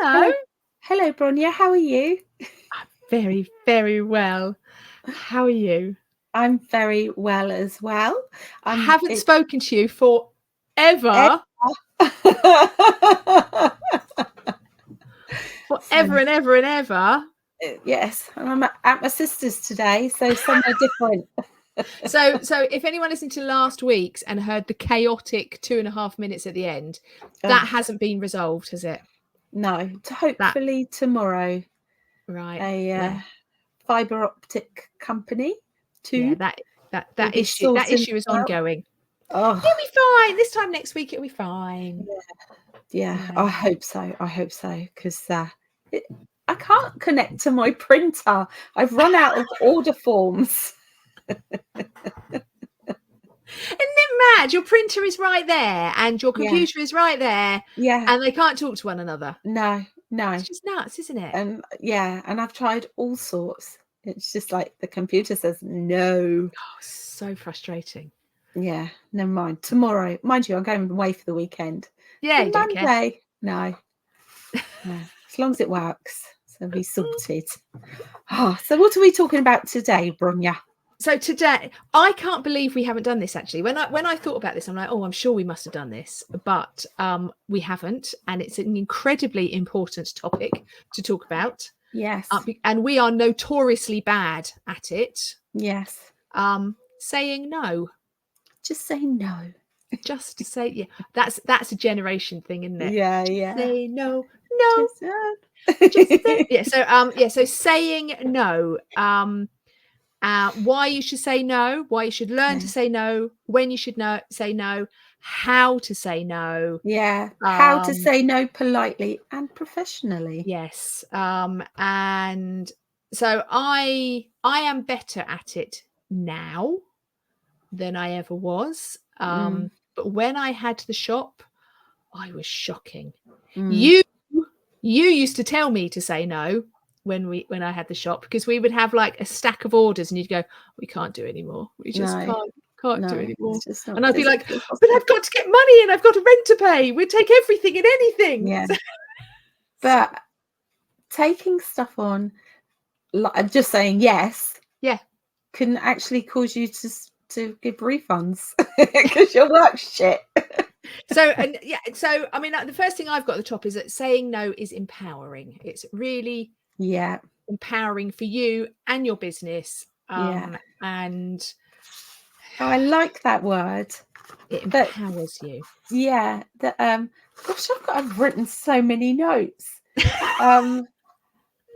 Hello. Hello, Bronya. How are you? I'm very, very well. How are you? I'm very well as well. I haven't spoken to you forever. Forever and ever and ever. Yes, I'm at my sister's today, so somewhere different. So if anyone listened to last week's and heard the chaotic 2.5 minutes at the end, that hasn't been resolved, has it? No, hopefully tomorrow. Right. A fiber optic company. That issue is ongoing. Oh, it'll be fine. This time next week, it'll be fine. Yeah. I hope so. Because I can't connect to my printer. I've run out of order forms. Isn't it mad? Your printer is right there and your computer is right there. Yeah. And they can't talk to one another. No. It's just nuts, isn't it? And I've tried all sorts. It's just like the computer says no. Oh, so frustrating. Yeah, never mind. Tomorrow, mind you, I'm going away for the weekend. Yeah, you Monday. don't care. No. As long as it works, so it'll be sorted. So what are we talking about today, Bronya? So today, I can't believe we haven't done this actually. When I thought about this, I'm like, oh, I'm sure we must have done this, but we haven't, and it's an incredibly important topic to talk about. Yes. And we are notoriously bad at it. Yes. Saying no. Just say no. Just to say, yeah. That's a generation thing, isn't it? Yeah, Just say no. So saying no. Why you should say no, why you should learn to say no, when you should say no, how to say no. Yeah, how to say no politely and professionally. Yes. And so I am better at it now than I ever was. But when I had the shop, I was shocking. You used to tell me to say no when I had the shop, because we would have like a stack of orders and you'd go, we can't do anymore. We just can't do anymore. And I'd be like, but I've got to get money and I've got a rent to pay. We'd take everything and anything. Yeah. But taking stuff on, like just saying yes, can actually cause you to give refunds because your work's shit. So I mean, the first thing I've got at the top is that saying no is empowering. It's really empowering for you and your business. And I like that word. It empowers you. Yeah. Gosh, I've written so many notes.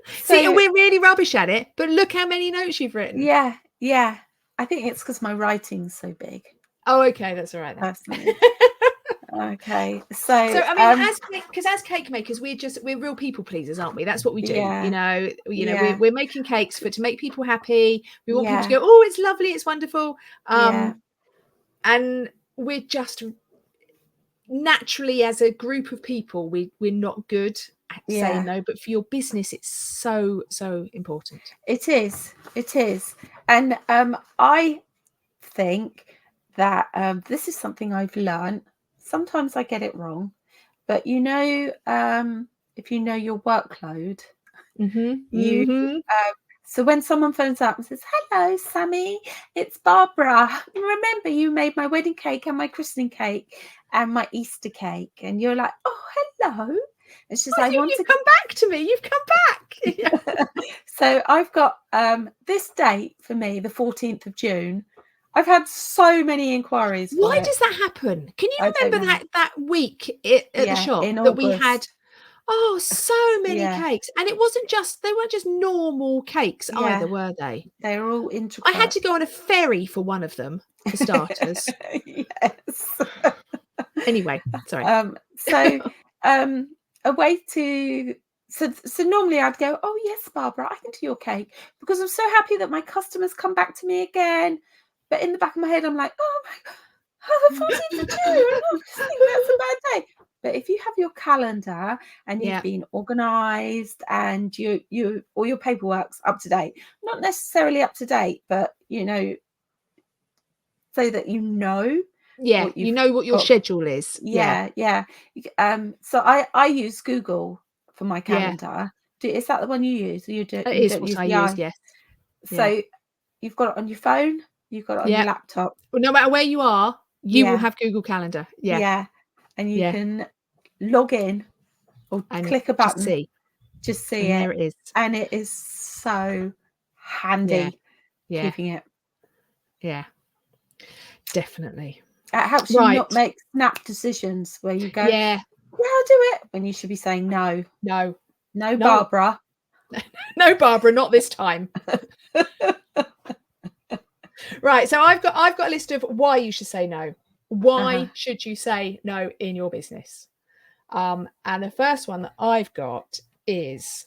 See, we're really rubbish at it, but look how many notes you've written. Yeah. I think it's because my writing's so big. Oh, okay, that's all right then. Okay, so I mean, as cake makers, we're real people pleasers, aren't we? That's what we do. We're making cakes to make people happy. We want people to go, oh, it's lovely, it's wonderful. And we're just naturally, as a group of people, we're not good at saying no, but for your business it's so important. It is, and I think that this is something I've learned. Sometimes I get it wrong, but if you know your workload, so when someone phones up and says, hello, Sammy, it's Barbara. Remember, you made my wedding cake and my christening cake and my Easter cake. And you're like, oh, hello. And she's like, you've come back to me. You've come back. So I've got this date for me, the 14th of June. I've had so many inquiries. Why does that happen? Can you remember that week at the shop that we had? Oh, so many cakes. And they weren't just normal cakes either, were they? They were all intricate. I had to go on a ferry for one of them, for starters. Yes. Anyway, sorry. A way to... So normally I'd go, oh, yes, Barbara, I can do your cake because I'm so happy that my customers come back to me again. But in the back of my head, I'm like, oh, my God, the 14th of June. Oh, that's a bad day. But if you have your calendar and you've been organised and all your paperwork's up to date, not necessarily up to date, but so that you know. Yeah, you know what your schedule is. Yeah. So I use Google for my Yeah. calendar. Is that the one you use? You It you is don't what use I the use, I. yes. Yeah. So you've got it on your phone, you've got it on your Yeah. laptop. Well, no matter where you are, you will Yeah. have Google Calendar. Yeah. Yeah. And you Yeah. can log in or And click a just button, see. just see And it. there it is. And it is so Yeah. handy Yeah. keeping it. Yeah. Definitely. It helps you Right. not make snap decisions where you go, Yeah. yeah, I'll do it, when you should be saying no. No. No, No. Barbara. No, Barbara, not this time. Right. So I've got a list of why you should say no. Why should you say no in your business? And the first one that I've got is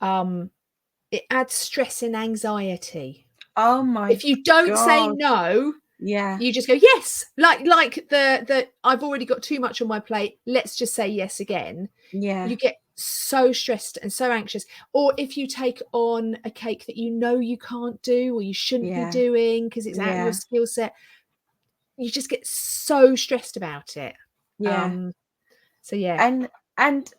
it adds stress and anxiety. Oh my If you don't say God. no, Yeah. you just go yes, like the I've already got too much on my plate, let's just say yes again. Yeah. You get so stressed and so anxious. Or if you take on a cake that you know you can't do or you shouldn't be doing because it's out of your skill set, you just get so stressed about it. Yeah. So yeah. And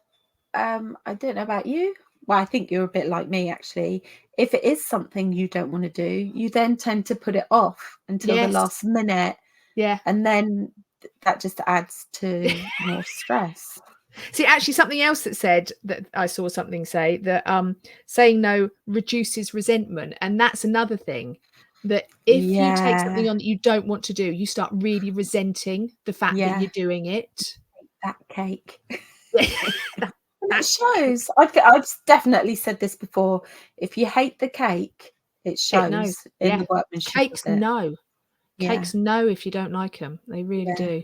I don't know about you. Well, I think you're a bit like me, actually. If it is something you don't want to do, you then tend to put it off until the Yes. last minute. Yeah. And then that just adds to more stress. See, actually, something else that I saw something say that saying no reduces resentment. And that's another thing, that if you take something on that you don't want to do, you start really resenting the fact that you're doing it. That cake. That It shows. I've definitely said this before. If you hate the cake, it shows in the workmanship Cakes, of it. no. Yeah. Cakes, no, if you don't like them. They really do.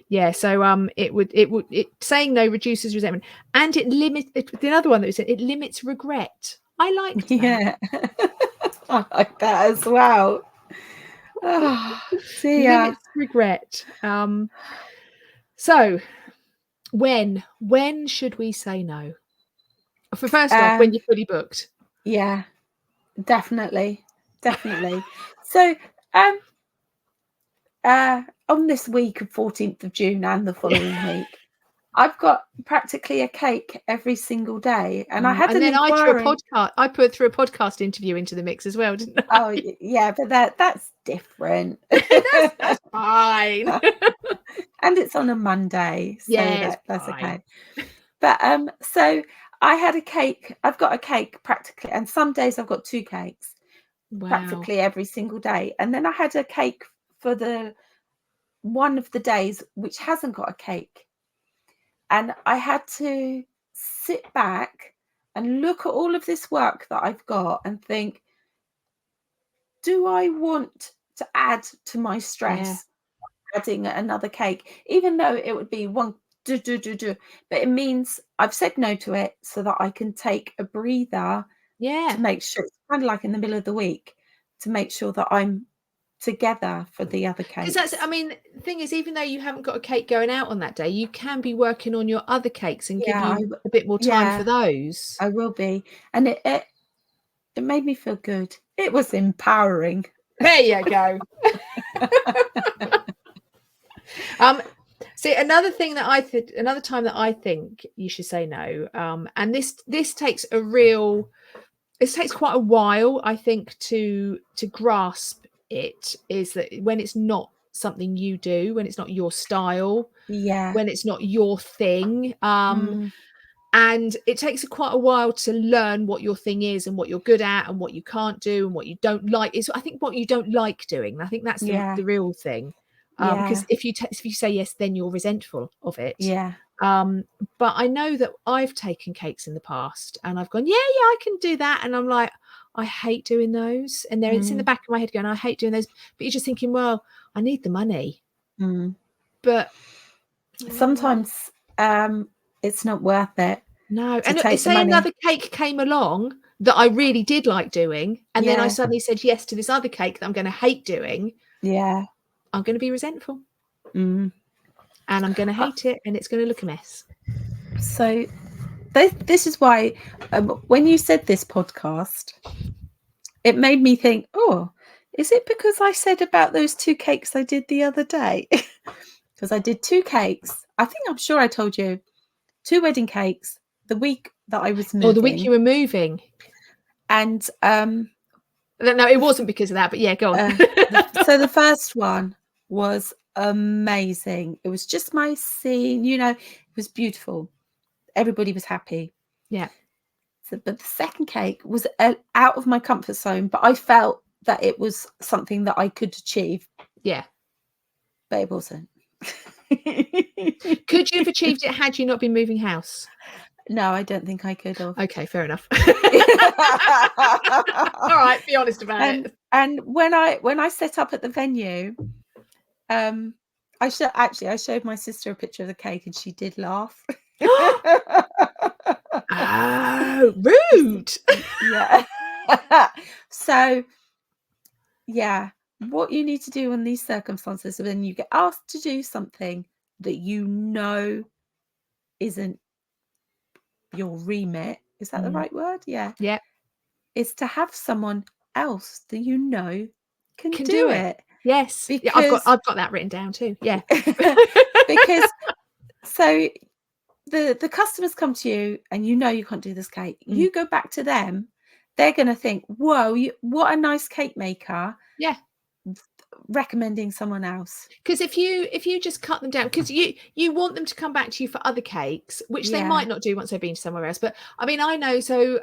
Yeah. So it saying no reduces resentment, and it limits the other one that we said, it limits regret. I liked that. Yeah. I like that as well. Oh dear. Limits regret. So when should we say no? For first off, when you're fully booked. Yeah, definitely. So on this week of 14th of June and the following week, I've got practically a cake every single day. And I had and an then inquiry. I put through a podcast interview into the mix as well, didn't I? Oh yeah, but that's different. that's fine. And it's on a Monday, so Yeah, that's fine. okay. But so I had a cake. I've got a cake practically, and some days I've got two cakes. Wow. Practically every single day. And then I had a cake for the one of the days which hasn't got a cake. And I had to sit back and look at all of this work that I've got and think, do I want to add to my stress adding another cake, even though it would be one but it means I've said no to it so that I can take a breather to make sure, it's kind of like in the middle of the week, to make sure that I'm together for the other cakes. Because the thing is, even though you haven't got a cake going out on that day, you can be working on your other cakes and give you a bit more time for those. I will be. And it made me feel good. It was empowering. There you go. See, another time that I think you should say no, and this takes quite a while, I think, to grasp it, is that when it's not something you do, when it's not your style, when it's not your thing, and it takes quite a while to learn what your thing is and what you're good at and what you can't do and what you don't like. Is, I think, what you don't like doing. I think that's the real thing. Because if you say yes, then you're resentful of it. But I know that I've taken cakes in the past and I've gone, yeah, I can do that. And I'm like, I hate doing those. And it's in the back of my head going, I hate doing those. But you're just thinking, well, I need the money. But sometimes it's not worth it. No. And say another cake came along that I really did like doing, and then I suddenly said yes to this other cake that I'm going to hate doing. I'm going to be resentful. And I'm going to hate it, and it's going to look a mess. So this is why when you said this podcast, it made me think, oh, is it because I said about those two cakes I did the other day? Because I did two cakes. I'm sure I told you 2 wedding cakes the week that I was moving. Oh, the week you were moving. And no, it wasn't because of that, but yeah, go on. So the first one was amazing. It was just my scene, you know, it was beautiful. Everybody was happy. Yeah. So, but the second cake was out of my comfort zone, but I felt that it was something that I could achieve. Yeah. But it wasn't. Could you have achieved it had you not been moving house? No, I don't think I could have. Okay, fair enough. All right, be honest about it. And when I set up at the venue, I showed my sister a picture of the cake and she did laugh. Oh, rude. Yeah. So, yeah, what you need to do in these circumstances when you get asked to do something that you know isn't your remit, is that the right word? Yeah. Yeah. Is to have someone else that you know can do it. Yes. Because yeah, I've got that written down too. Yeah. because so the customers come to you and you know you can't do this cake. You go back to them, they're going to think, whoa, what a nice cake maker. Yeah. Recommending someone else. Because if you just cut them down, because you want them to come back to you for other cakes, which they might not do once they've been somewhere else. But I mean, I know, so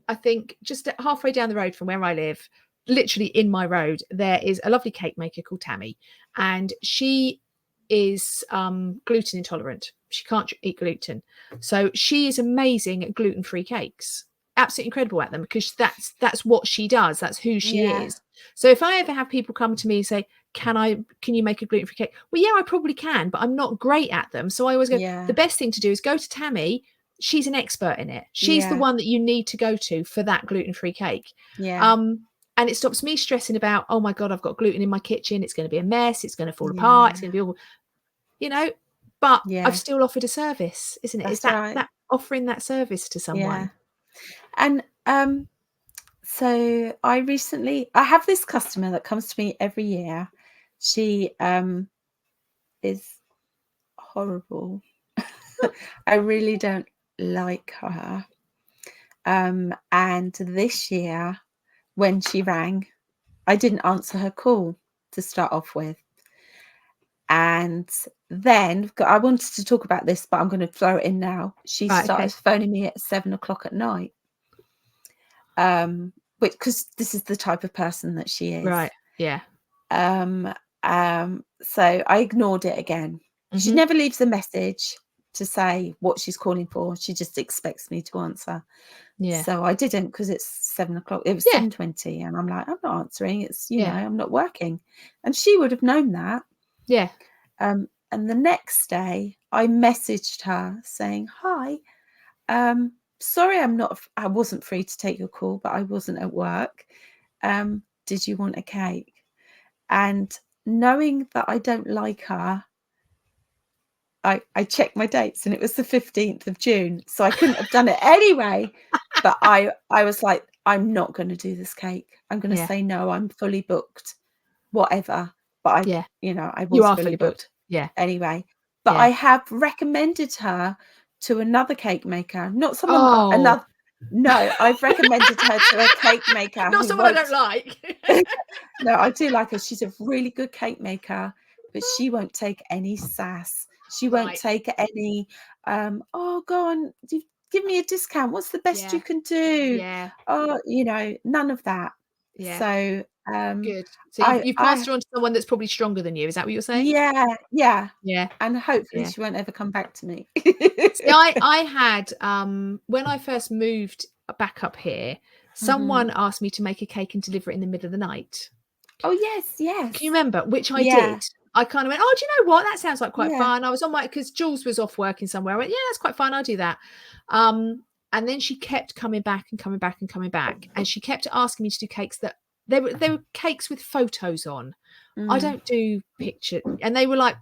I think just halfway down the road from where I live, literally in my road, there is a lovely cake maker called Tammy, and she is gluten intolerant. She can't eat gluten, so she is amazing at gluten-free cakes. Absolutely incredible at them, because that's what she does. That's who she is. So if I ever have people come to me and say, can you make a gluten-free cake? Well, yeah, I probably can, but I'm not great at them. So I always go, the best thing to do is go to Tammy. She's an expert in it. She's the one that you need to go to for that gluten-free cake. And it stops me stressing about, oh my God, I've got gluten in my kitchen. It's going to be a mess. It's going to fall apart. It's going to be all, you know, but I've still offered a service, isn't it? It's that offering that service to someone. And so I have this customer that comes to me every year. She is horrible. I really don't like her. And this year, when she rang, I didn't answer her call to start off with. And then I wanted to talk about this, but I'm going to throw it in now. She started phoning me at 7 o'clock at night. Because this is the type of person that she is. Right. Yeah. So I ignored it again. She never leaves a message to say what she's calling for. She just expects me to answer. Yeah. So I didn't, because it's 7 o'clock. It was 7:20, and I'm like, I'm not answering. It's know, I'm not working. And she would have known that. Yeah. And the next day I messaged her saying, hi, sorry, I wasn't free to take your call, but I wasn't at work. Did you want a cake? And knowing that I don't like her, I checked my dates, and it was the 15th of June. So I couldn't have done it anyway. But I was like, I'm not going to do this cake. I'm going to say no. I'm fully booked, whatever. But I was fully booked. Yeah. Anyway, but I have recommended her to another cake maker, not someone another. No, I've recommended her to a cake maker. Not someone I don't like. No, I do like her. She's a really good cake maker, but she won't take any sass. She won't take any, oh, go on, give me a discount. What's the best you can do? Yeah. Oh, none of that. Yeah. So good. So you've passed her on to someone that's probably stronger than you. Is that what you're saying? Yeah. Yeah. And hopefully she won't ever come back to me. See, I had when I first moved back up here, someone asked me to make a cake and deliver it in the middle of the night. Oh yes. Can you remember? Which I did. I kind of went, oh, do you know what? That sounds like quite fun. I was on because Jules was off working somewhere. I went, yeah, that's quite fun. I'll do that. And then she kept coming back and coming back and coming back. And she kept asking me to do cakes that they were cakes with photos on. I don't do picture. And they were like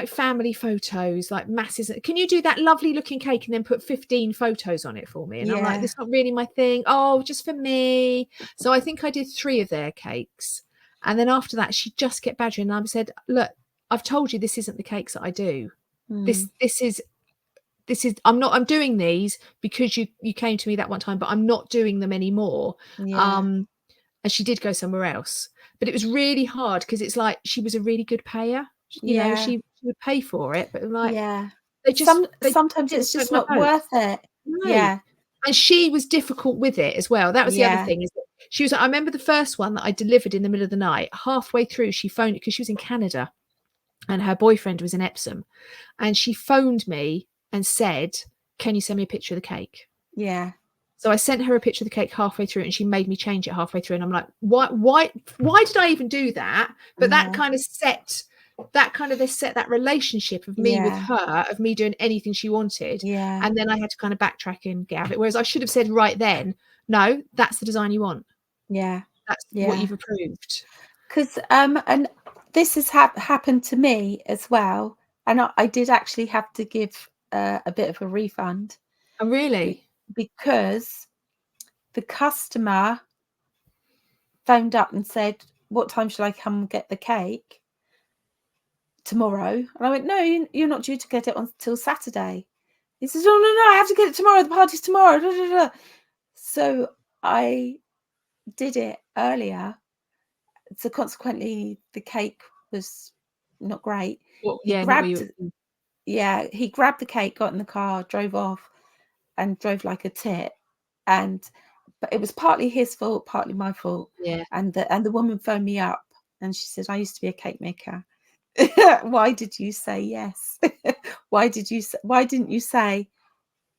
family photos, like masses. Can you do that lovely looking cake and then put 15 photos on it for me? And I'm like, that's not really my thing. Oh, just for me. So I think I did 3 of their cakes. And then after that, she just kept badgering. And I said, look, I've told you this isn't the cakes that I do. This is I'm doing these because you came to me that one time, but I'm not doing them anymore. Yeah. And she did go somewhere else, but it was really hard because it's like she was a really good payer. You know, Yeah. she would pay for it, but like Yeah. they Sometimes didn't it's float just my not boat. worth it. No. Yeah. And she was difficult with it as well. That was the other Yeah. thing, is that she was, I remember the first one that I delivered in the middle of the night. Halfway through, she phoned, because she was in Canada and her boyfriend was in Epsom, and she phoned me and said, "Can you send me a picture of the cake?" Yeah. So I sent her a picture of the cake halfway through, and she made me change it halfway through. And I'm like, why did I even do that? But that kind of set that relationship of me with Yeah. her, of me doing anything she wanted. Yeah. And then I had to kind of backtrack and get out of it. Whereas I should have said right then, no, that's the design you want. Yeah. That's what Yeah. you've approved. Because and this has happened to me as well, and I did actually have to give a bit of a refund. Oh, really? Because the customer phoned up and said, "What time should I come get the cake?" "Tomorrow." And I went, "No, you're not due to get it until Saturday." He says, "Oh, no, I have to get it tomorrow. The party's tomorrow." Da, da, da. So I did it earlier. So consequently, the cake was not great. Well, He yeah, not what you. he grabbed the cake, got in the car, drove off, and drove like a tit. But it was partly his fault, partly my fault. Yeah. And the woman phoned me up and she said, "I used to be a cake maker. Why did you say yes? Why didn't you say,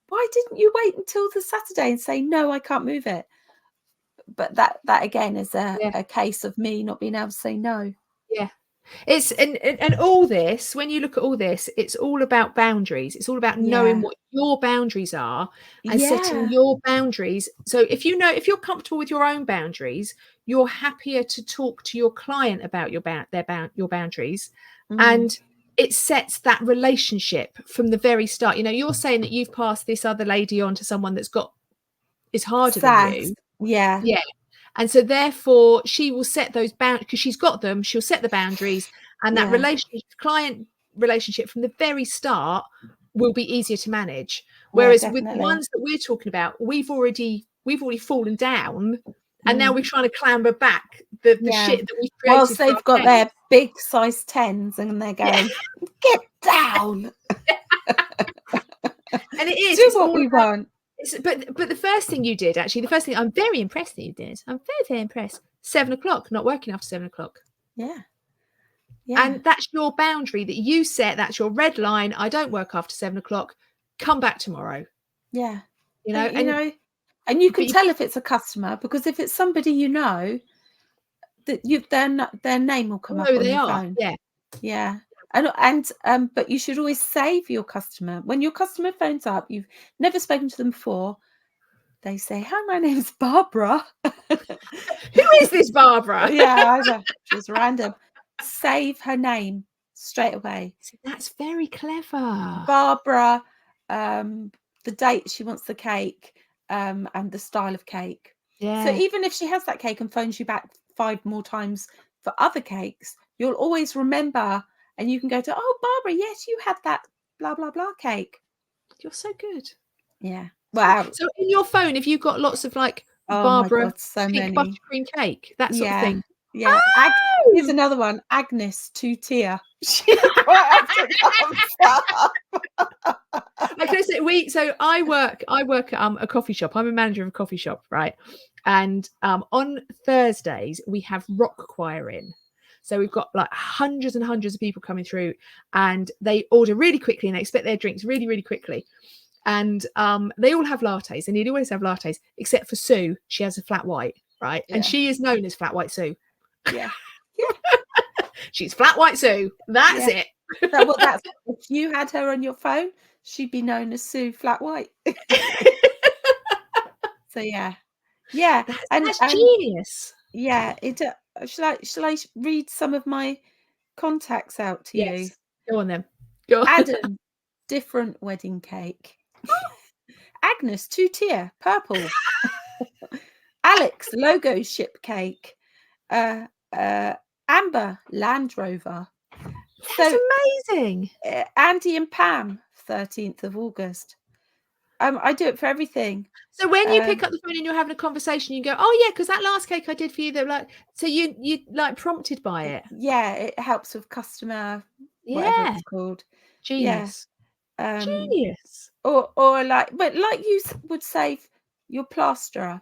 why didn't you wait until the Saturday and say, no, I can't move it?" But that again is a case of me not being able to say no. Yeah. It's and all this, when you look at all this, it's all about boundaries. It's all about knowing what your boundaries are and setting your boundaries. So if you're comfortable with your own boundaries, you're happier to talk to your client about your boundaries, and it sets that relationship from the very start. You know, you're saying that you've passed this other lady on to someone is harder than you. Yeah. Yeah. And so therefore she will set those boundaries, because she's got them. She'll set the boundaries, and that client relationship from the very start will be easier to manage. Whereas with the ones that we're talking about, we've already fallen down, and now we're trying to clamber back the shit that we've created. Whilst they've got their big size 10s and they're going, "Get down." And it is. Do what we want. But the first thing you did, actually, the first thing I'm very impressed that you did. I'm very, very impressed. 7:00, not working after 7:00. Yeah. And that's your boundary that you set. That's your red line. I don't work after 7:00. Come back tomorrow. Yeah. You know, and you can tell if it's a customer, because if it's somebody you know, that their name will come up on your phone. Yeah. And but you should always save your customer. When your customer phones up, you've never spoken to them before, they say, "Hi, my name is Barbara." Who is this Barbara? Yeah, I know. She's random. Save her name straight away. See, that's very clever. Barbara, the date she wants the cake, and the style of cake. Yeah. So even if she has that cake and phones you back 5 more times for other cakes, you'll always remember, and you can go to, "Oh, Barbara, yes, you had that blah, blah, blah cake." You're so good. Yeah. Wow. So in your phone, have you got lots of like Barbara, my God, so pink many. buttercream cake, that sort of thing? Yeah. Oh! Here's another one. Agnes 2-tier. She quite often comes up. Okay, so I work at a coffee shop. I'm a manager of a coffee shop, right? And on Thursdays we have rock choir in. So we've got like hundreds and hundreds of people coming through, and they order really quickly and they expect their drinks really, really quickly. And they all have lattes, and you'd always have lattes, except for Sue. She has a flat white, right? Yeah. And she is known as Flat White Sue. Yeah. She's Flat White Sue. That's it. That's if you had her on your phone, she'd be known as Sue Flat White. So yeah. That's genius. Yeah, it. Shall I read some of my contacts out to you? Go on then. Go on. Adam, different wedding cake. Agnes, 2-tier, purple. Alex, logo ship cake. Amber, Land Rover. That's amazing. Andy and Pam, 13th of August. I do it for everything. So when you pick up the phone and you're having a conversation, you go, "Oh yeah, because that last cake I did for you," they're like, so you like prompted by it. Yeah, it helps with customer, whatever Yeah, it's called. Yeah. genius, Um, genius. or like, but like you would say, your plasterer.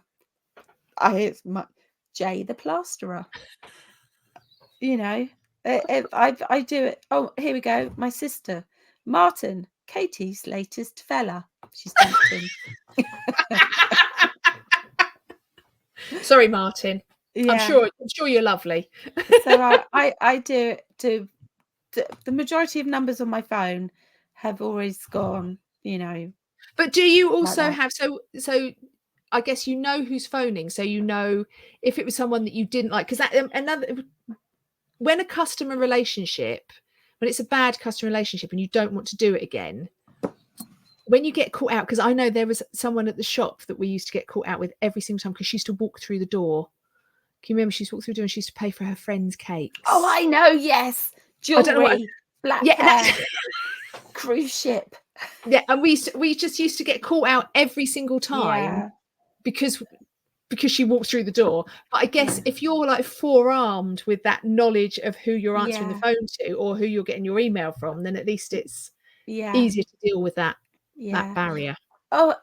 It's Jay the plasterer. You know, I do it. Oh, here we go. My sister, Martin, Katie's latest fella. She's dancing. Sorry, Martin. I'm Yeah. sure you're lovely. So I do it to the majority of numbers on my phone have always gone, But do you like also that. have so I guess you know who's phoning, so you know if it was someone that you didn't like, because that another when a customer relationship, when it's a bad customer relationship and you don't want to do it again, when you get caught out, because I know there was someone at the shop that we used to get caught out with every single time because she used to walk through the door. Can you remember she used to walk through the door and she used to pay for her friends' Oh, cakes? I know. Yes, I don't know what. jewelry, black Yeah, hair, cruise ship. yeah, and we just used to get caught out every single time Yeah, because she walked through the door. But I guess yeah, if you're like forearmed with that knowledge of who you're answering the yeah, phone to or who you're getting your email from, then at least it's yeah, easier to deal with that yeah. barrier. Oh,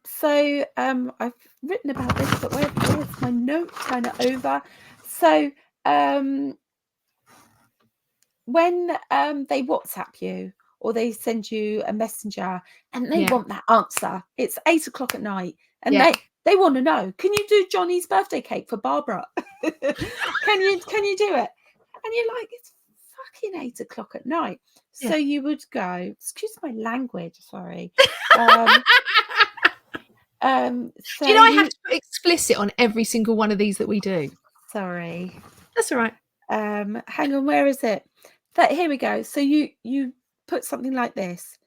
so I've written about this, but where's my note? Turn it over. So when they WhatsApp you or they send you a messenger and they Yeah. want that answer, it's 8 o'clock at night, and Yeah. they want to know, can you do Johnny's birthday cake for Barbara? can you do it? And you're like, it's fucking 8 o'clock at night. Yeah. So you would go, excuse my language, sorry. So Do you know I have to put explicit on every single one of these that we do? sorry. That's all right. Hang on, where is it? Here we go. So you put something like this.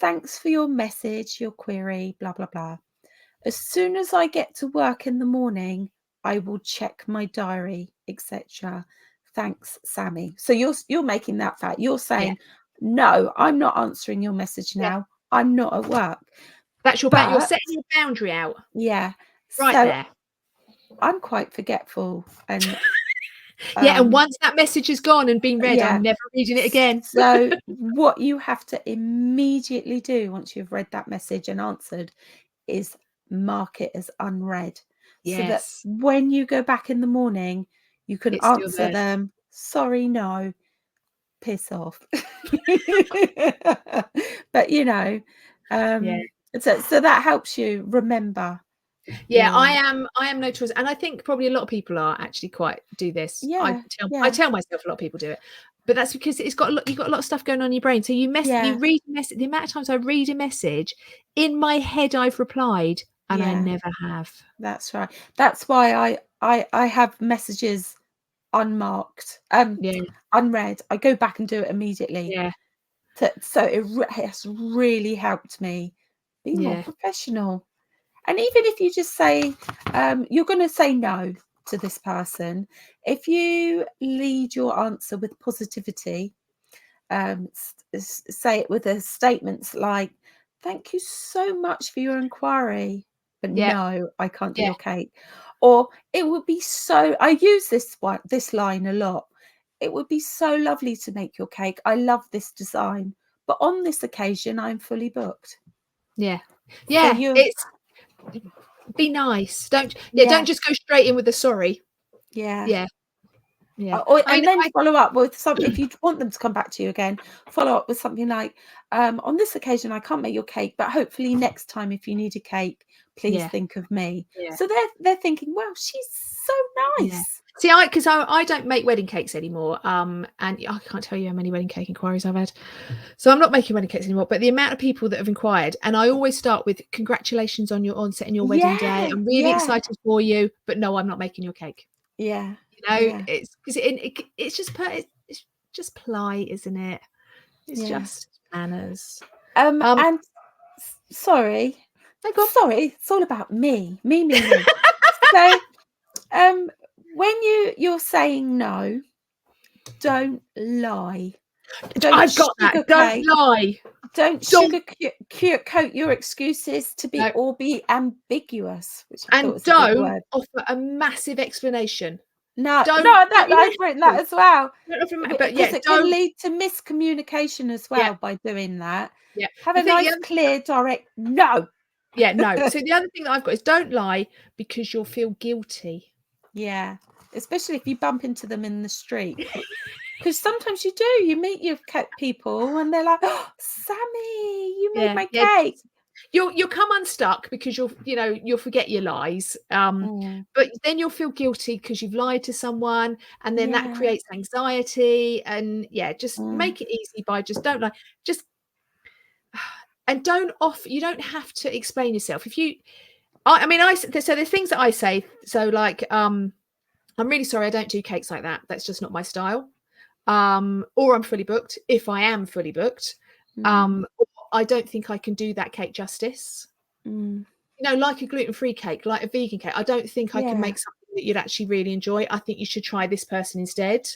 Thanks for your message, your query, blah blah blah. As soon as I get to work in the morning, I will check my diary, etc. Thanks, Sammy. So you're making that fact. You're saying, no, I'm not answering your message Yeah. now. I'm not at work. That's your you're But setting your boundary out yeah, right so there. I'm quite forgetful, and Yeah, and once that message is gone and been read, yeah. I'm never reading it again. So what you have to immediately do once you've read that message and answered is mark it as unread, so that Yes. when you go back in the morning, you can It's still answer there. them, sorry, no, piss off. But Yeah. so that helps you remember Yeah, your I am notorious, and I think probably a lot of people are actually quite do this. yeah, I yeah, tell myself a lot of people do it, but that's because it's got you've got a lot of stuff going on in your brain. So you yeah, read a message. The amount of times I read a message in my head, I've replied, and I yeah, never have. that's right. That's why I have messages unmarked, Yeah, unread. I go back and do it immediately. yeah, So it has really helped me be more yeah, professional. And even if you just say you're going to say no to this person, if you lead your answer with positivity, say it with a statements like, thank you so much for your inquiry, but yeah, no, I can't do yeah, your cake. Or it would be so, I use this line a lot, it would be so lovely to make your cake, I love this design, but on this occasion I'm fully booked. yeah, So yeah. you It's be nice. Don't yeah, don't just go straight in with the sorry. yeah. Yeah, yeah. I And mean, then follow up with some, if you want them to come back to you again, follow up with something like, on this occasion I can't make your cake, but hopefully next time if you need a cake, please yeah, think of me. yeah. So they're thinking, wow, she's so Yeah. nice. See, because I don't make wedding cakes anymore. And I can't tell you how many wedding cake inquiries I've had. So I'm not making wedding cakes anymore. But the amount of people that have inquired, and I always start with congratulations on setting your wedding day. Yeah, I'm really yeah, excited for you, but no, I'm not making your cake. yeah, You know, yeah, it's because it's just it's just polite, isn't it? It's yeah. just manners. And sorry, No, go on. it's all about me. So when you're saying no, don't lie. I've got that. Don't lie. Don't Don't sugarcoat your excuses to be no. or be ambiguous, which I thought And was a big don't word. offer a massive explanation. No, Don't that you I've don't written have that to. as well. Don't offer but Because yeah, it can don't lead to miscommunication as yeah, well by doing that. yeah. Have The a thing the nice, other clear, direct no. yeah, no. So the other thing that I've got is don't lie because you'll feel guilty. Yeah, especially if you bump into them in the street. Because sometimes you do. You meet your people and they're like, "Oh, Sammy, you made Yeah, my yeah. cake." You'll come unstuck because you'll forget your lies. Mm, But then you'll feel guilty because you've lied to someone, and then that yeah. creates anxiety. And yeah, just Mm, make it easy by just don't lie. Just and don't off. You don't have to explain yourself. If you, I mean, so there's things that I say. So like, I'm really sorry, I don't do cakes like that. That's just not my style. Or I'm fully booked. If I am fully booked, mm, or I don't think I can do that cake justice. mm. Like a gluten-free cake, like a vegan cake, I don't think I can Yeah. make something that you'd actually really enjoy. I think you should try this person instead.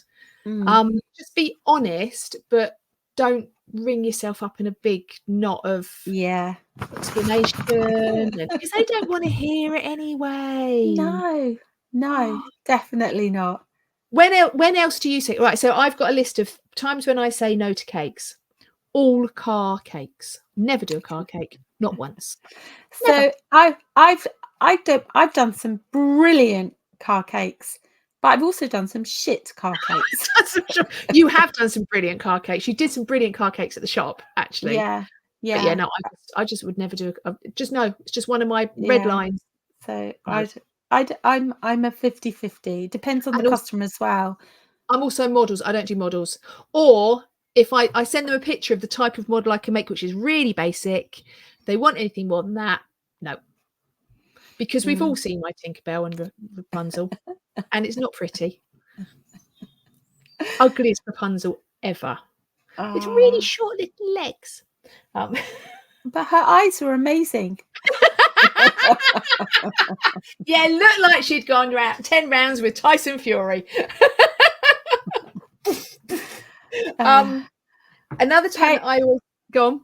Mm. Just be honest, but don't ring yourself up in a big knot of Yeah. explanation because they don't want to hear it anyway. No, definitely not. When else do you say right? So I've got a list of times when I say no to cakes. All car cakes. Never do a car cake. Not once. Never. So I've done some brilliant car cakes, but I've also done some shit car cakes. You have done some brilliant car cakes. You did some brilliant car cakes at the shop, actually. Yeah, But yeah, yeah, no, I just would never do just no. It's just one of my red yeah. lines. So No. I'm a 50-50. Depends on the And also, customer as well. I'm also models. I don't do models. Or if I send them a picture of the type of model I can make, which is really basic, they want anything more than that, no. Because we've all Mm. seen my Tinkerbell and Rapunzel, and it's not pretty. Ugliest Rapunzel ever. With really Ah, short little legs. Um, but her eyes were amazing. yeah, looked like she'd gone 10 rounds with Tyson Fury. Uh, Another time pa- that I always go on.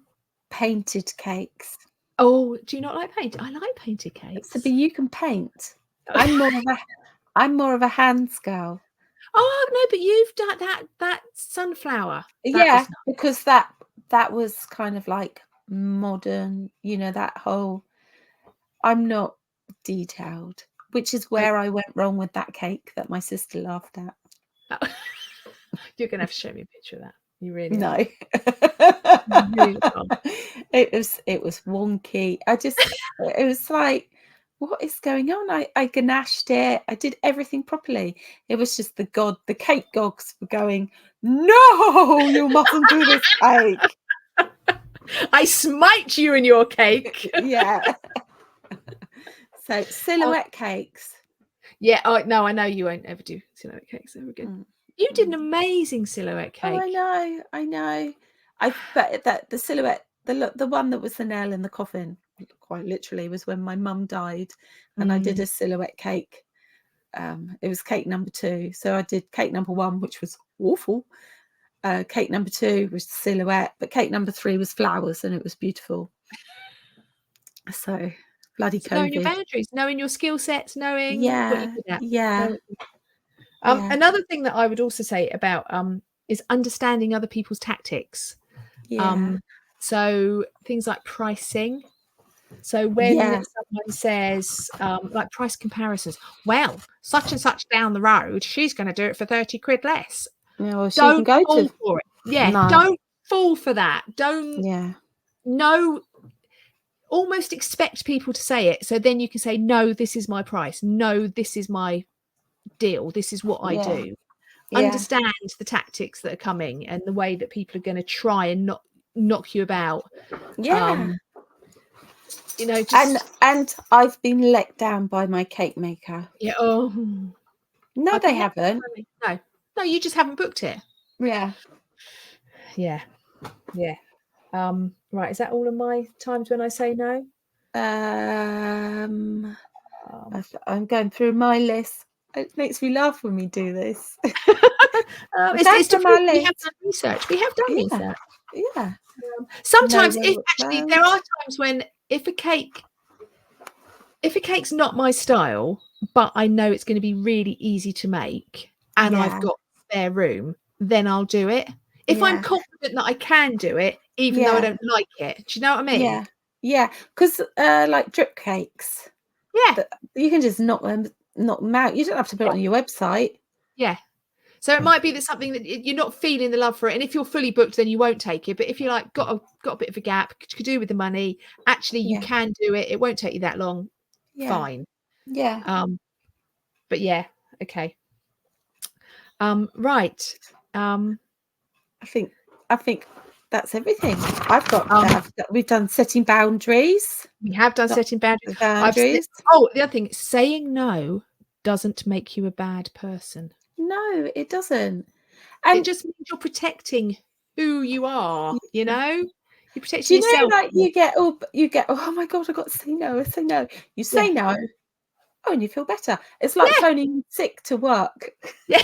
Painted cakes. Oh, do you not like paint? I like painted So, cakes. but you can paint. I'm more of a hands girl. Oh no, but you've done that sunflower. That was Yeah, nice. because that was kind of like modern, that whole I'm not detailed, which is Oh, where I went wrong with that cake that my sister laughed at. oh. You're gonna have to show me a picture of that. You really No. are. You really are. It was wonky. It was like, what is going on? I ganashed it. I did everything properly. It was just the cake gods were going, no, you mustn't do this cake. I smite you in your cake. Yeah. So Oh, silhouette cakes. yeah. Oh no, I know you won't ever do silhouette cakes ever again. Mm, You did an mm. amazing silhouette Oh, I cake. know, I know. I bet that the silhouette, the one that was the nail in the coffin, quite literally, was when my mum died, and I did Mm. a silhouette cake. It was cake number 2. So I did cake number 1, which was awful. Cake number 2 was silhouette, but cake number 3 was flowers, and it was beautiful. So bloody So knowing your COVID. boundaries, knowing your skill sets, knowing what you're Yeah, good at. yeah, Know yeah, Another thing that I would also say about is understanding other people's tactics. yeah, So things like pricing. So when yeah. someone says like price comparisons, well, such and such down the road, she's going to do it for 30 quid less. Well, she can Don't go fall to for it. Yeah, no, don't fall for that. Don't yeah, no almost expect people to say it. So then you can say, no, this is my price. No, this is my deal. This is what I yeah, do. yeah. Understand the tactics that are coming and the way that people are going to try and not knock you about. Yeah. Just And I've been let down by my cake maker. yeah. Oh, No, I've they been let haven't. down. No, you just haven't booked it. Yeah. Yeah, yeah. Right. Is that all of my times when I say no? Um, Um, I'm going through my list. It makes me laugh when we do this. It's to on prove our we have list. done research. We have done Yeah, research. yeah. Sometimes, Know if what's actually round. there are times when if a cake's not my style, but I know it's going to be really easy to make and I've Yeah, got spare room, then I'll do it. If I'm yeah, confident that I can do it, even though I yeah, don't like it. Do you know what I mean? yeah, yeah. Because like drip cakes, Yeah, that you can just knock them out. You don't have to put it yeah, on your website. yeah. So it might be that something that you're not feeling the love for it, and if you're fully booked, then you won't take it. But if you're like got a bit of a gap, could do with the money, actually you Yeah, can do it. It won't take you that long. yeah, Fine. yeah. But yeah, okay. Right. Um, I think that's everything. I've got. um, We've done setting boundaries. we have done Not setting boundaries. the I've said, boundaries. oh, the other thing, saying no doesn't make you a bad person. No, it doesn't. It And just means you're protecting who you are, you yeah. know? You're Do protecting you know, yourself. like you get, oh my God, I got to say no, I say no. You Yeah. say no, oh, and you feel better. It's like Yeah. phoning in sick to work. Yeah.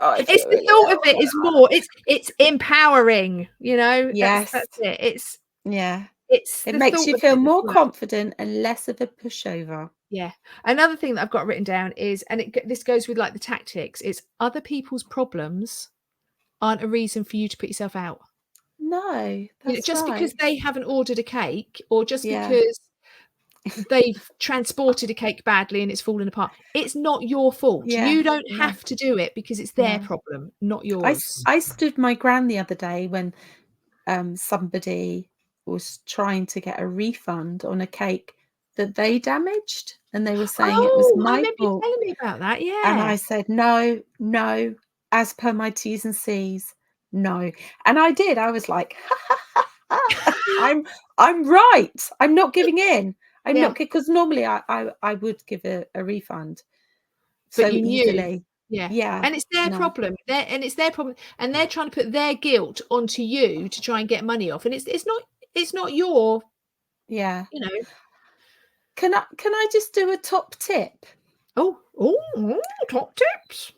Oh, I It's feel the really thought of it ill. is more, it's empowering, you know? That's Yes, it. yeah. It's It the makes thought you of feel it as more well. confident and less of a pushover. Yeah. Another thing that I've got written down is, and this goes with like the tactics, is other people's problems aren't a reason for you to put yourself out. No, You know, that's just because right. they haven't ordered a cake or just Yeah, because they've transported a cake badly and it's fallen apart, it's not your fault. yeah. You don't No, have to do it because it's their no. problem, not yours. I stood my ground the other day when somebody was trying to get a refund on a cake that they damaged, and they were saying it was Oh, I my remember you fault. telling me about that. And Yeah. I said, "No, no, as per my T's and C's, no." And I did. I was like, "I'm I'm right. I'm not giving in. I'm Yeah. not because normally I would give a refund But so you knew. easily." Yeah. Yeah. And it's their No. problem. It's their problem, and they're trying to put their guilt onto you to try and get money off, and it's not your, Yeah. you know. Can I just do a top tip? Top tips.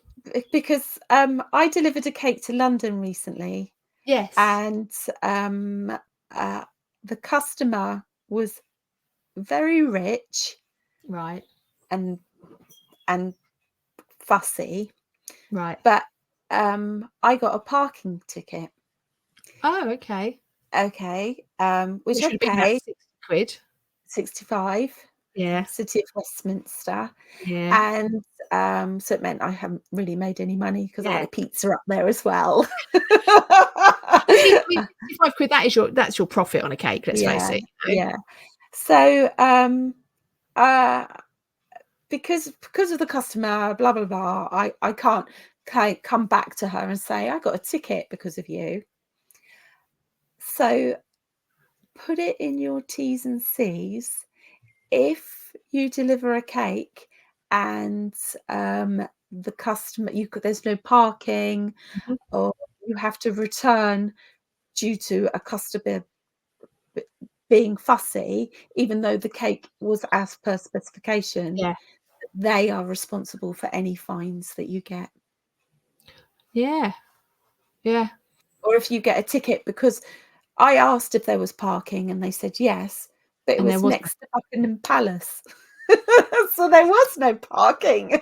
Because I delivered a cake to London recently, Yes. and uh, the customer was very rich Right. and and fussy, Right. but I got a parking ticket. Oh, okay. Okay, which It I should have been about paid 60 quid. 65, Yeah. City of Westminster, Yeah. and so it meant I haven't really made any money because I had Yeah. a pizza up there as well. I mean, 65 quid, that's your profit on a cake, let's face Yeah, it, you know? yeah. So, uh, because of the customer, blah blah blah, I can't come back to her and say I got a ticket because of you. So put it in your T's and C's. If you deliver a cake and the customer, there's no parking, Mhm. or you have to return due to a customer being fussy, even though the cake was as per specification, Yeah. they are responsible for any fines that you get. Yeah. Yeah. Or if you get a ticket, because I asked if there was parking and they said yes, but it And there was wasn't. next to Buckingham Palace. So there was no parking.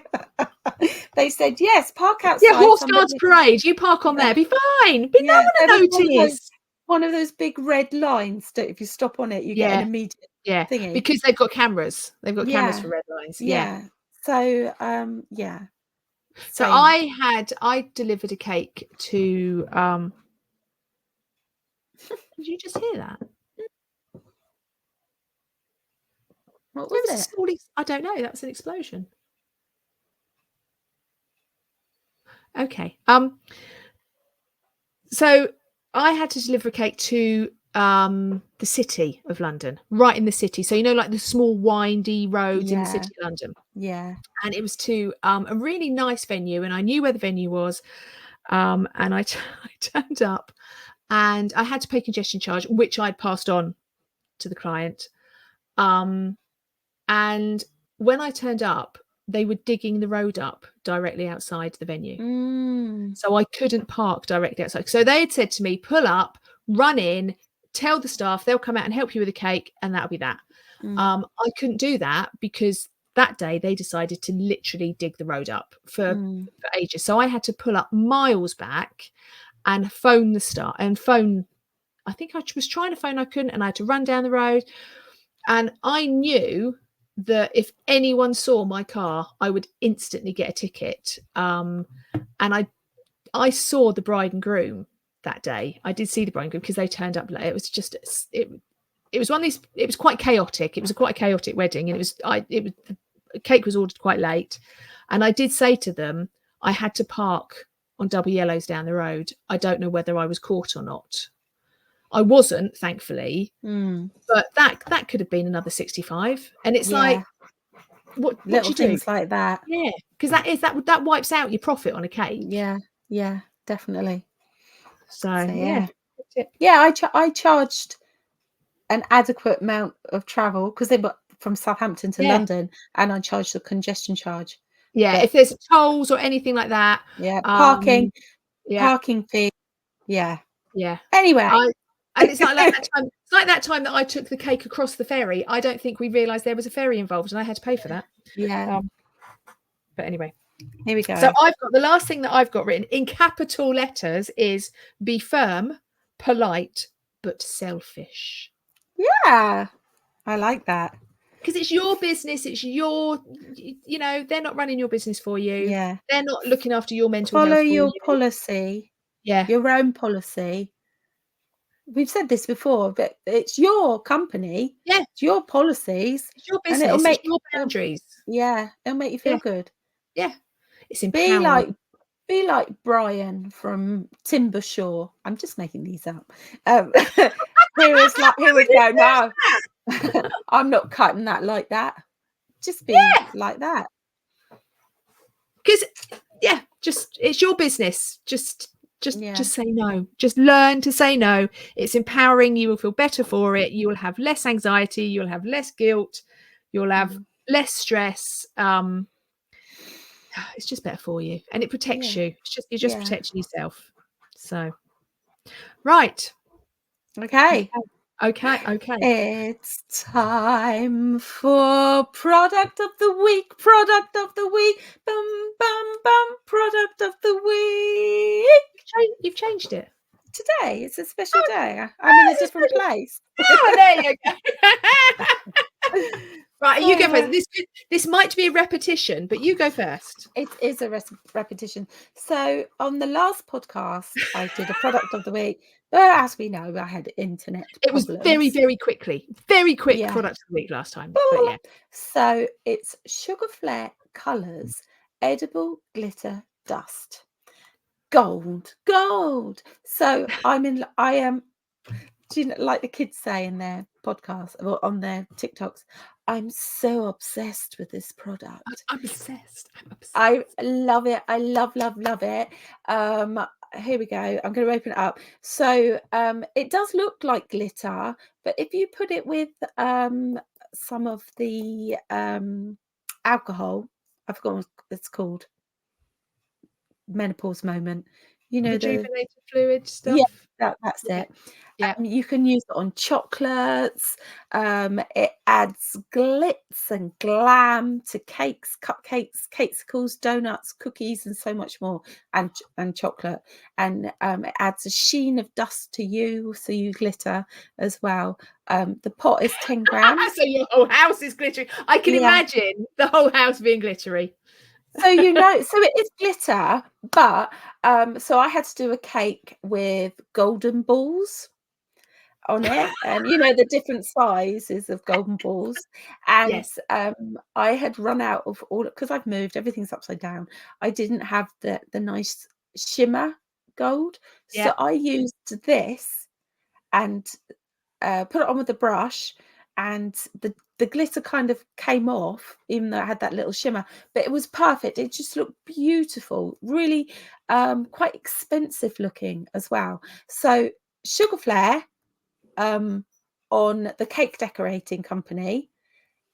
They said, yes, park Yeah, outside. Horse Guards Somebody, Parade, you park on yeah, there, be fine, be no yeah, there one was will notice. one of those big red lines that if you stop on it, you get an Yeah, immediate yeah, thingy. because they've got cameras. They've got cameras Yeah, for red lines, yeah. yeah. So, yeah, So same. I delivered a cake to, did you just hear that? What There was was a it? small I don't know, that was an explosion. Okay, so I had to deliver a cake to, the city of London, right in the city, so, you know, like the small windy roads in the Yeah, city of London, yeah. and it was to, a really nice venue, and I knew where the venue was, and I turned up, and I had to pay congestion charge, which I'd passed on to the client, um, and when I turned up, they were digging the road up directly outside the venue. Mm. So I couldn't park directly outside. So they had said to me, pull up, run in, tell the staff, they'll come out and help you with the cake, and that'll be that. I couldn't do that because that day they decided to literally dig the road up for ages. So I had to pull up miles back and phone the staff and phone. I think I was trying to phone, I couldn't, and I had to run down the road. And I knew that if anyone saw my car, I would instantly get a ticket. And I saw the bride and groom that day. I did see the bride and groom because they turned up late. It was just it was one of these. It was quite chaotic. It was quite a chaotic wedding, and the cake was ordered quite late, and I did say to them I had to park on double yellows down the road. I don't know whether I was caught or not. I wasn't, thankfully, but that could have been another 65. And it's like, what little do you things do? like that. Yeah, because that wipes out your profit on a cake. Yeah, definitely. So yeah, I charged an adequate amount of travel because they were from Southampton to London, and I charged the congestion charge. Yeah, if there's tolls or anything like that. Parking fee. Yeah. Anyway. And it's like that time. It's like that time that I took the cake across the ferry. I don't think we realised there was a ferry involved, and I had to pay for that. But anyway, here we go. So I've got the last thing that I've got written in capital letters is be firm, polite, but selfish. Yeah, I like that. Because it's your business. It's your, they're not running your business for you. Yeah. They're not looking after your mental health. Follow your policy. Yeah. Your own policy. We've said this before, but it's your company. Yeah. It's your policies. It's your business. And it'll make it's your boundaries. It'll make you feel good. Yeah. It's empowering. Be like Brian from Timbershaw. I'm just making these up. Here we go now. I'm not cutting that like that. Just be like that. Because it's your business. Just say no. Just learn to say no. It's empowering. You will feel better for it. You will have less anxiety. You'll have less guilt. You'll have less stress. It's just better for you, and it protects you. You're just protecting yourself. So, right. Okay. It's time for product of the week. Product of the week. Bum bum bum. Product of the week. You've changed it today. It's a special day. I'm in a different place. There you go. Right, you go first. This might be a repetition, but you go first. It is a repetition. So on the last podcast, I did a product of the week, but as we know, I had internet problems. It was very, very quick product of the week last time. But so it's Sugar Flare Colours Edible Glitter Dust. Gold. So I am. Do you know, like the kids say in their podcasts or on their TikToks, I'm so obsessed with this product. I'm obsessed. I love it. I love it. Here we go. I'm going to open it up. So it does look like glitter, but if you put it with some of the alcohol, I've forgotten what it's called. Menopause moment. You know, rejuvenated fluid stuff. Yeah, that's it. You can use it on chocolates. It adds glitz and glam to cakes, cupcakes, casicles, donuts, cookies, and so much more, and chocolate. And it adds a sheen of dust to you, so you glitter as well. The pot is 10 grams. So your whole house is glittery. I can imagine the whole house being glittery. So so it is glitter, but so I had to do a cake with golden balls on it, and the different sizes of golden balls, and I had run out of all because I've moved, everything's upside down. I didn't have the nice shimmer gold, so I used this and put it on with the brush, and the glitter kind of came off, even though it had that little shimmer, but it was perfect. It just looked beautiful, really quite expensive looking as well. So Sugar Flare on the cake decorating company,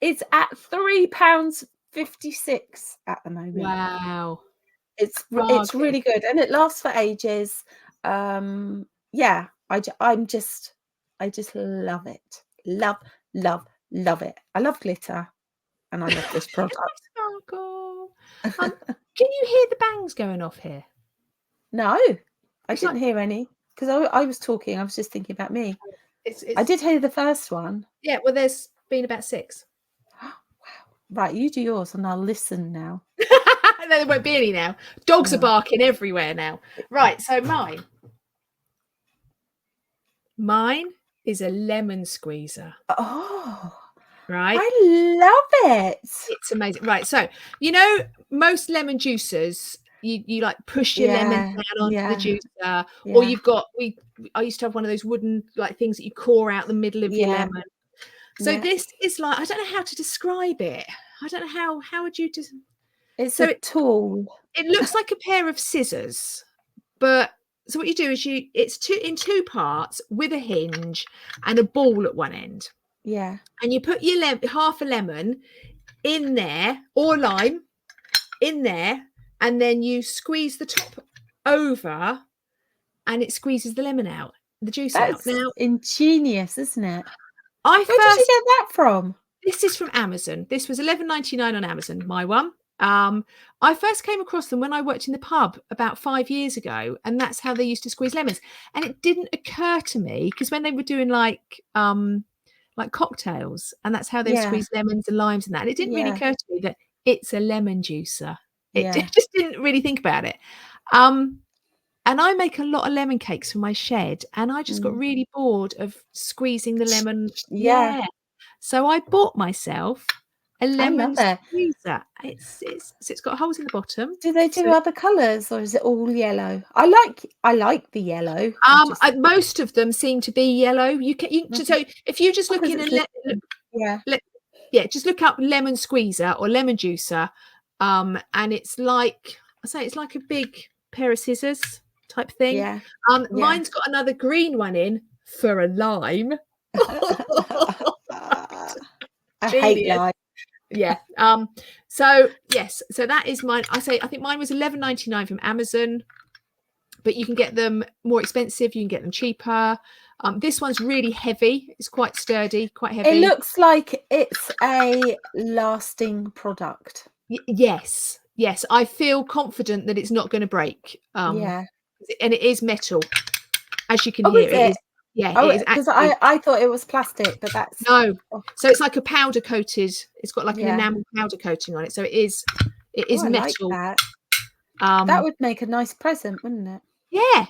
it's at £3 £56 at the moment. Wow. It's Bargain. really good, and it lasts for ages. Yeah, I just love it. Love it. I love glitter, and I love this product. Sparkle. Can you hear the bangs going off here? No, I It's didn't like hear any because I was talking. I was just thinking about me. it's I did hear the first one. yeah, well, there's been about 6. Wow. Right, you do yours, and I'll listen now. There won't be any now. Dogs are No. barking everywhere now. Right, so mine is a lemon squeezer, Oh, right? I love it. It's amazing. Right, so, most lemon juicers, you, like, push your lemon Yeah, down onto the yeah, juicer, or yeah, you've got I used to have one of those wooden, like, things that you core out the middle of your yeah, lemon. So yeah. this is like, I don't know how to describe it. I don't know how would you just It's so a tool. it looks like a pair of scissors, but so what you do is it's in two parts with a hinge and a ball at one end. Yeah, And you put your half a lemon in there, or lime in there, and then you squeeze the top over and it squeezes the lemon out, the juice out. that's Now, ingenious, isn't it? I Where did you first get that from? this is from Amazon. This was £11.99 on Amazon, my one. I first came across them when I worked in the pub about 5 years ago, and that's how they used to squeeze lemons. And it didn't occur to me, because when they were doing like cocktails, and that's how they Yeah, squeeze lemons and limes and that. And it didn't really yeah, occur to me that it's a lemon juicer. It yeah. just didn't really think about it. And I make a lot of lemon cakes for my shed, and I just got Mm. really bored of squeezing the lemon. Yeah, Yeah. So I bought myself a I love lemon it. squeezer. It's got holes in the bottom. Do they So do other colours, or is it all yellow? I like the yellow. I just most of them seem to be yellow. Mhm. So if you just look Because in it's lemon. Yeah, yeah, just look up lemon squeezer or lemon juicer, and it's like I say, it's like a big pair of scissors type thing. yeah, yeah. Mine's got another green one in for a lime. I hate Genius. lime. Yeah. So yes, so that is mine. I think mine was £11.99 from Amazon, but you can get them more expensive, you can get them cheaper. This one's really heavy, it's quite sturdy, quite It heavy. looks like it's a lasting product. Yes, I feel confident that it's not going to break. Yeah. And it is metal, as you can Oh, hear. is It it? is, yeah, it Oh, is because actually. I thought it was plastic, but that's No, oh, so it's like a powder coated. It's got like an yeah. enamel powder coating on it, so it Oh, is I like metal. that. That um would make a nice present, wouldn't it? yeah.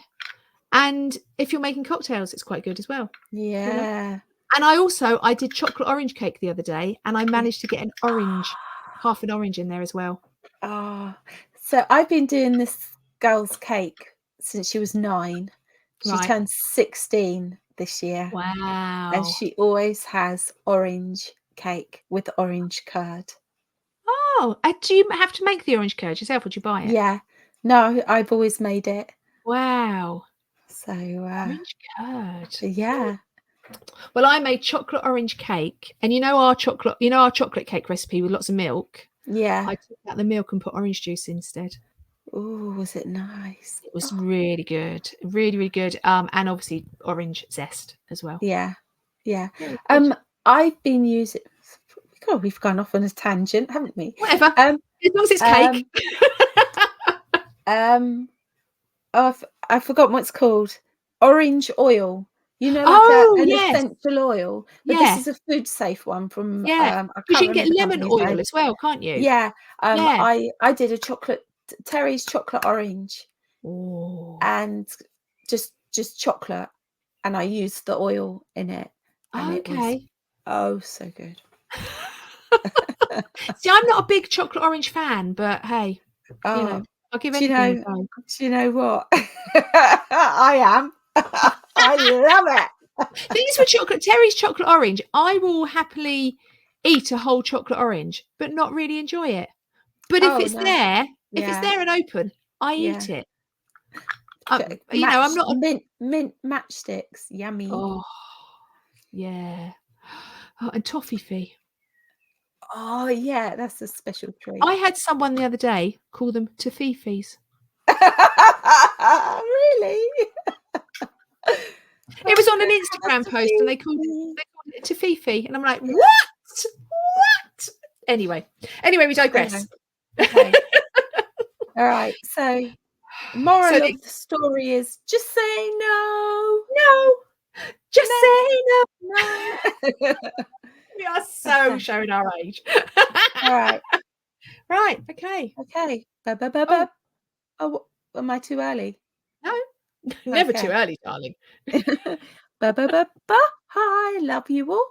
And if you're making cocktails, it's quite good as well, you know. Yeah. And I did chocolate orange cake the other day, and I Yeah. managed to get half an orange in there as well. Ah, so I've been doing this girl's cake since she was 9. She Right. turned 16 this year, and Wow. she always has orange cake with orange curd. Oh, do you have to make the orange curd yourself, or do you buy it? Yeah. No, I've always made it. Wow. So, Orange curd. yeah. Well, I made chocolate orange cake, and our chocolate cake recipe with lots of milk. Yeah. I took out the milk and put orange juice instead. Oh, was it nice? It was Oh, really good, really, really good. And obviously orange zest as well. yeah. Yeah. Yeah, it was good. I've been using God, we've gone off on a tangent, haven't we? Whatever, Um, as long as it's cake. um, um, oh, I've forgotten what it's called. Orange oil. Like Oh, an yes. essential oil, but this Yeah, is a food safe one from yeah. I Because can't you can get remember the lemon company's oil name. as well, can't you? Yeah, Yeah. I did a Terry's chocolate orange Oh, and just chocolate, and I used the oil in it, and it was okay. oh so good. See, I'm not a big chocolate orange fan, but hey, Oh, I'll give do you anything a know? go. Do you know what? I am. I love it. Things with chocolate, Terry's chocolate orange, I will happily eat a whole chocolate orange, but not really enjoy it. But Oh no, if it's yeah, there and open, I yeah. eat it. I'm Match not a mint matchsticks, yummy. oh, yeah. Oh, and toffee. Oh, yeah, that's a special I treat. had someone the other day call them tofifis. Really? It was on an Let's have a Instagram post, and tofifi. they called it a tofifi, and I'm like, Yeah. "What? What?" Anyway, we Anyway, digress. okay. All right. So, So moral the of the story is just say no. no, just No, say no. no. We are so Okay. showing our age. All right. Right, okay. Okay. Ba, ba, ba, Oh, ba. Oh, am I too early? no, never too Okay. early, darling. Ba, ba, ba, ba. Hi. Love you all.